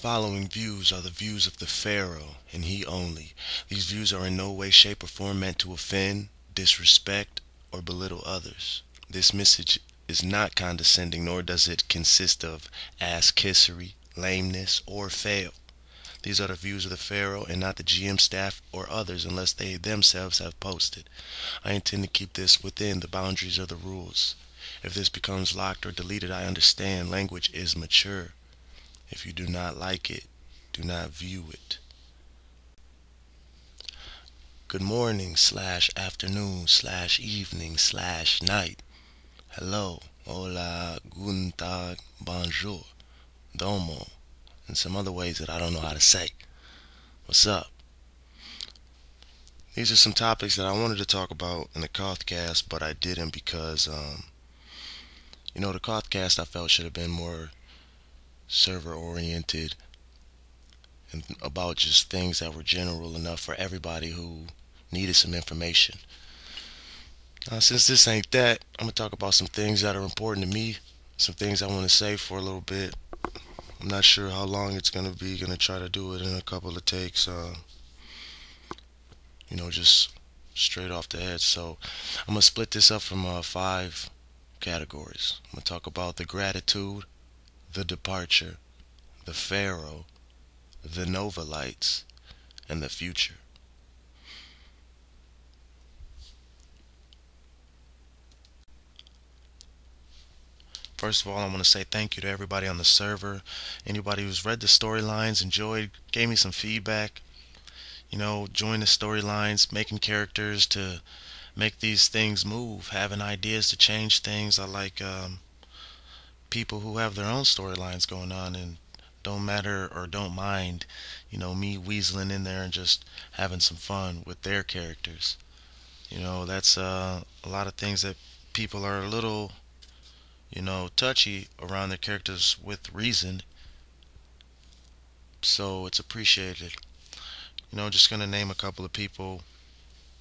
following views are the views of the Pharaoh, and he only. These views are in no way, shape, or form meant to offend, disrespect, or belittle others. This message is not condescending, nor does it consist of ass kissery, lameness, or fail. These are the views of the Pharaoh and not the GM staff or others unless they themselves have posted. I intend to keep this within the boundaries of the rules. If this becomes locked or deleted, I understand language is mature. If you do not like it, do not view it. Good morning slash afternoon slash evening slash night. Hello, hola, guten tag, bonjour, domo, and some other ways that I don't know how to say. What's up? These are some topics that I wanted to talk about in the Kothcast, but I didn't because, the Kothcast I felt should have been more server oriented and about just things that were general enough for everybody who needed some information. Since this ain't that, I'm going to talk about some things that are important to me, some things I want to say for a little bit. I'm not sure how long it's going to be, going to try to do it in a couple of takes, just straight off the head. So I'm going to split this up from 5 categories. I'm going to talk about the gratitude, the departure, the Pharaoh, the Nova Lights, and the future. First of all, I want to say thank you to everybody on the server, anybody who's read the storylines, enjoyed, gave me some feedback. Join the storylines, making characters to make these things move, having ideas to change things. I like people who have their own storylines going on and don't matter or don't mind, me weaseling in there and just having some fun with their characters. That's a lot of things that people are a little, touchy around their characters with reason. So it's appreciated. Just gonna name a couple of people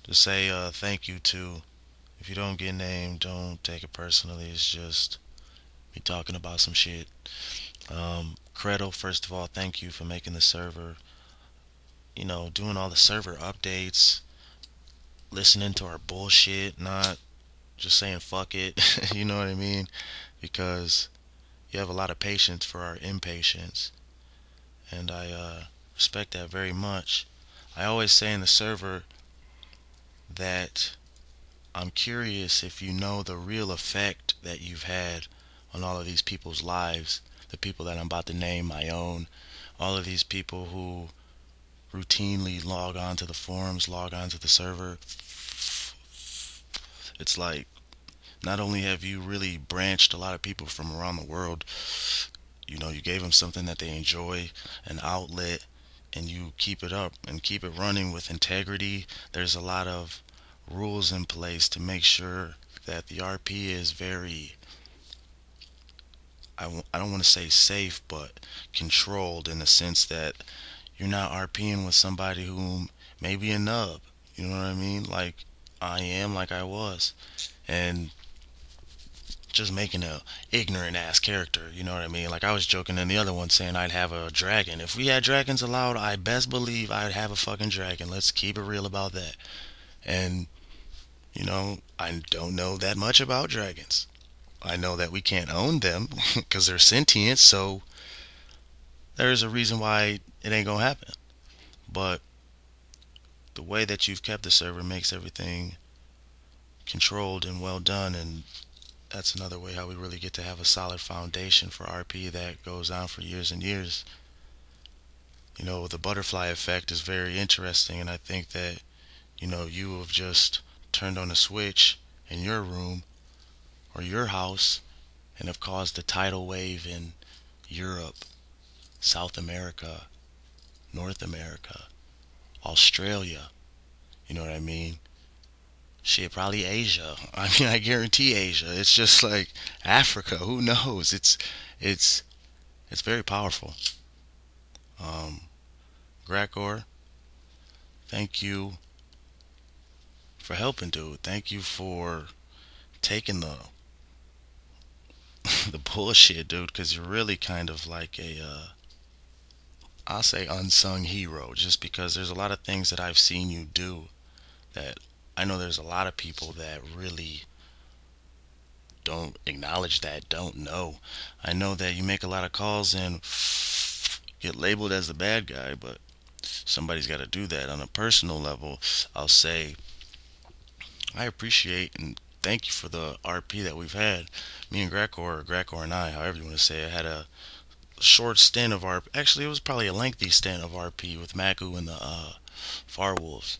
to say thank you to. If you don't get named, don't take it personally. It's just me talking about some shit. Credo, first of all, thank you for making the server. Doing all the server updates, listening to our bullshit, not just saying fuck it. You know what I mean? Because you have a lot of patience for our impatience, and I respect that very much. I always say in the server that I'm curious if you know the real effect that you've had on all of these people's lives, the people that I'm about to name my own, all of these people who routinely log on to the forums, log on to the server. It's like, not only have you really branched a lot of people from around the world, you gave them something that they enjoy, an outlet, and you keep it up and keep it running with integrity. There's a lot of rules in place to make sure that the RP is very, I don't want to say safe, but controlled in the sense that you're not RPing with somebody who may be a nub. You know what I mean? Like I am, like I was. And just making a ignorant ass character, you know what I mean? Like I was joking in the other one saying I'd have a dragon. If we had dragons allowed, I best believe I'd have a fucking dragon. Let's keep it real about that. And I don't know that much about dragons. I know that we can't own them because they're sentient, so there's a reason why it ain't gonna happen. But the way that you've kept the server makes everything controlled and well done, and that's another way how we really get to have a solid foundation for RP that goes on for years and years. The butterfly effect is very interesting, and I think that, you have just turned on a switch in your room or your house and have caused a tidal wave in Europe, South America, North America, Australia. You know what I mean? Shit, probably Asia. I mean, I guarantee Asia. It's just like Africa. Who knows? It's very powerful. Um, Grakor, thank you for helping, dude. Thank you for taking the the bullshit, dude. Because you're really kind of like a I'll say unsung hero, just because there's a lot of things that I've seen you do that I know there's a lot of people that really don't acknowledge that, don't know. I know that you make a lot of calls and get labeled as the bad guy, but somebody's got to do that. On a personal level, I'll say I appreciate and thank you for the RP that we've had. Me and Grakor, or Grakor and I, however you want to say it, had a short stint of RP. Actually, it was probably a lengthy stint of RP with Maku and the Far Wolves.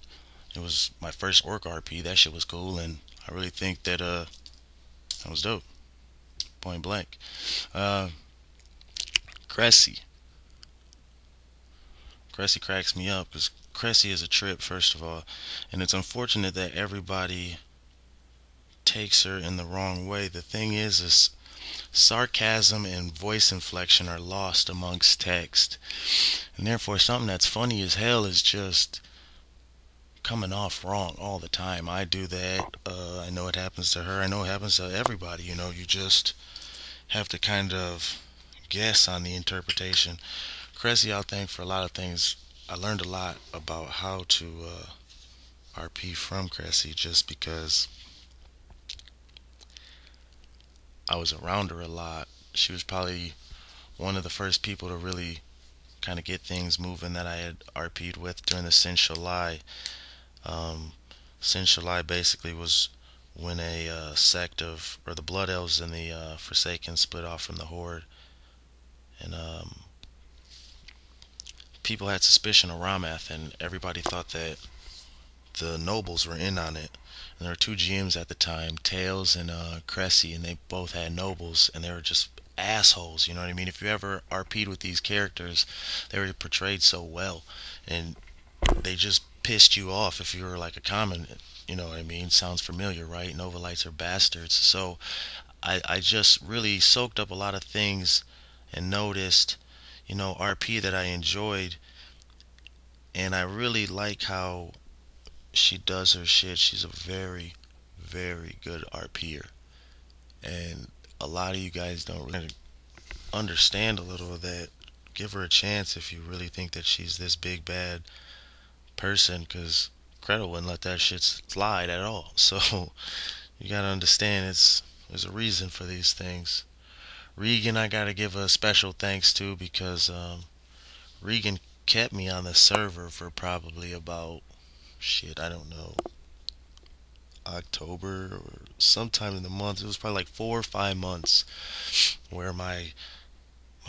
It was my first orc RP. That shit was cool, and I really think that that was dope. Point blank. Uh, Cressy. Cressy cracks me up because Cressy is a trip, first of all, and it's unfortunate that everybody takes her in the wrong way. The thing is sarcasm and voice inflection are lost amongst text, and therefore something that's funny as hell is just coming off wrong all the time. I do that. I know it happens to her. I know it happens to everybody. You just have to kind of guess on the interpretation. Cressy, I'll thank for a lot of things. I learned a lot about how to RP from Cressy just because I was around her a lot. She was probably one of the first people to really kind of get things moving that I had RP'd with during the Sin Shalai. Um, Sin Shalai basically was when a sect of, or the Blood Elves and the Forsaken split off from the Horde. And people had suspicion of Ramath, and everybody thought that the nobles were in on it. And there were two GMs at the time, Tails and Cressy, and they both had nobles, and they were just assholes. You know what I mean? If you ever RP'd with these characters, they were portrayed so well, and they just pissed you off if you were like a common. You know what I mean? Sounds familiar, right? Novalites are bastards. So I just really soaked up a lot of things and noticed, RP that I enjoyed, and I really like how she does her shit. She's a very, very good RPer. And a lot of you guys don't really understand a little of that. Give her a chance if you really think that she's this big bad person, because Credit wouldn't let that shit slide at all. So you gotta understand there's a reason for these things. Regan, I gotta give a special thanks to because Regan kept me on the server for probably about shit, I don't know, October or sometime in the month. It was probably like 4 or 5 months where my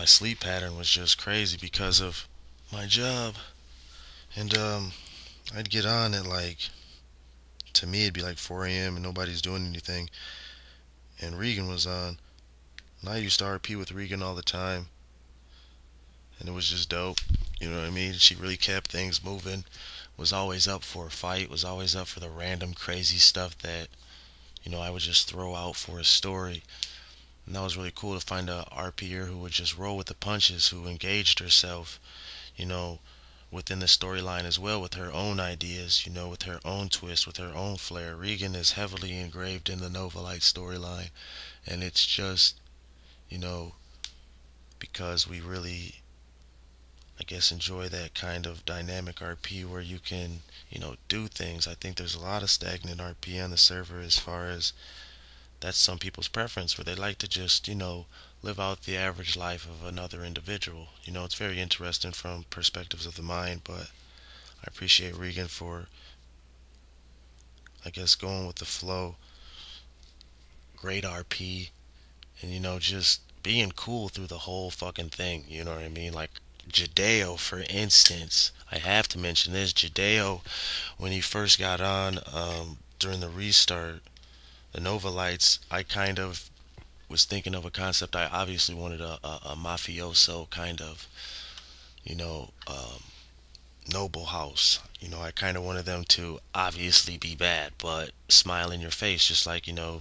sleep pattern was just crazy because of my job. And I'd get on at like, to me it'd be like 4 a.m. and nobody's doing anything. And Regan was on. And I used to RP with Regan all the time. And it was just dope. You know what I mean? She really kept things moving. Was always up for a fight. Was always up for the random crazy stuff that, I would just throw out for a story. And that was really cool to find a RPer who would just roll with the punches, who engaged herself, you know, within the storyline as well, with her own ideas, with her own twist, with her own flair. Regan is heavily engraved in the Novalite storyline, and it's just, you know, because we really, I guess, enjoy that kind of dynamic RP where you can, do things. I think there's a lot of stagnant RP on the server as far as that's some people's preference, where they like to just, live out the average life of another individual. It's very interesting from perspectives of the mind, but I appreciate Regan for, I guess, going with the flow. Great RP, and just being cool through the whole fucking thing. You know what I mean? Like Jadeo, for instance. I have to mention this. Jadeo, when he first got on during the restart, the Novalites, I kind of was thinking of a concept. I obviously wanted a mafioso kind of, you know, um, noble house. I kind of wanted them to obviously be bad, but smile in your face, just like a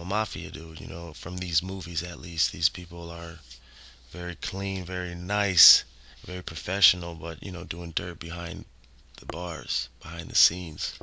mafia dude. From these movies at least, these people are very clean, very nice, very professional, but doing dirt behind the bars, behind the scenes.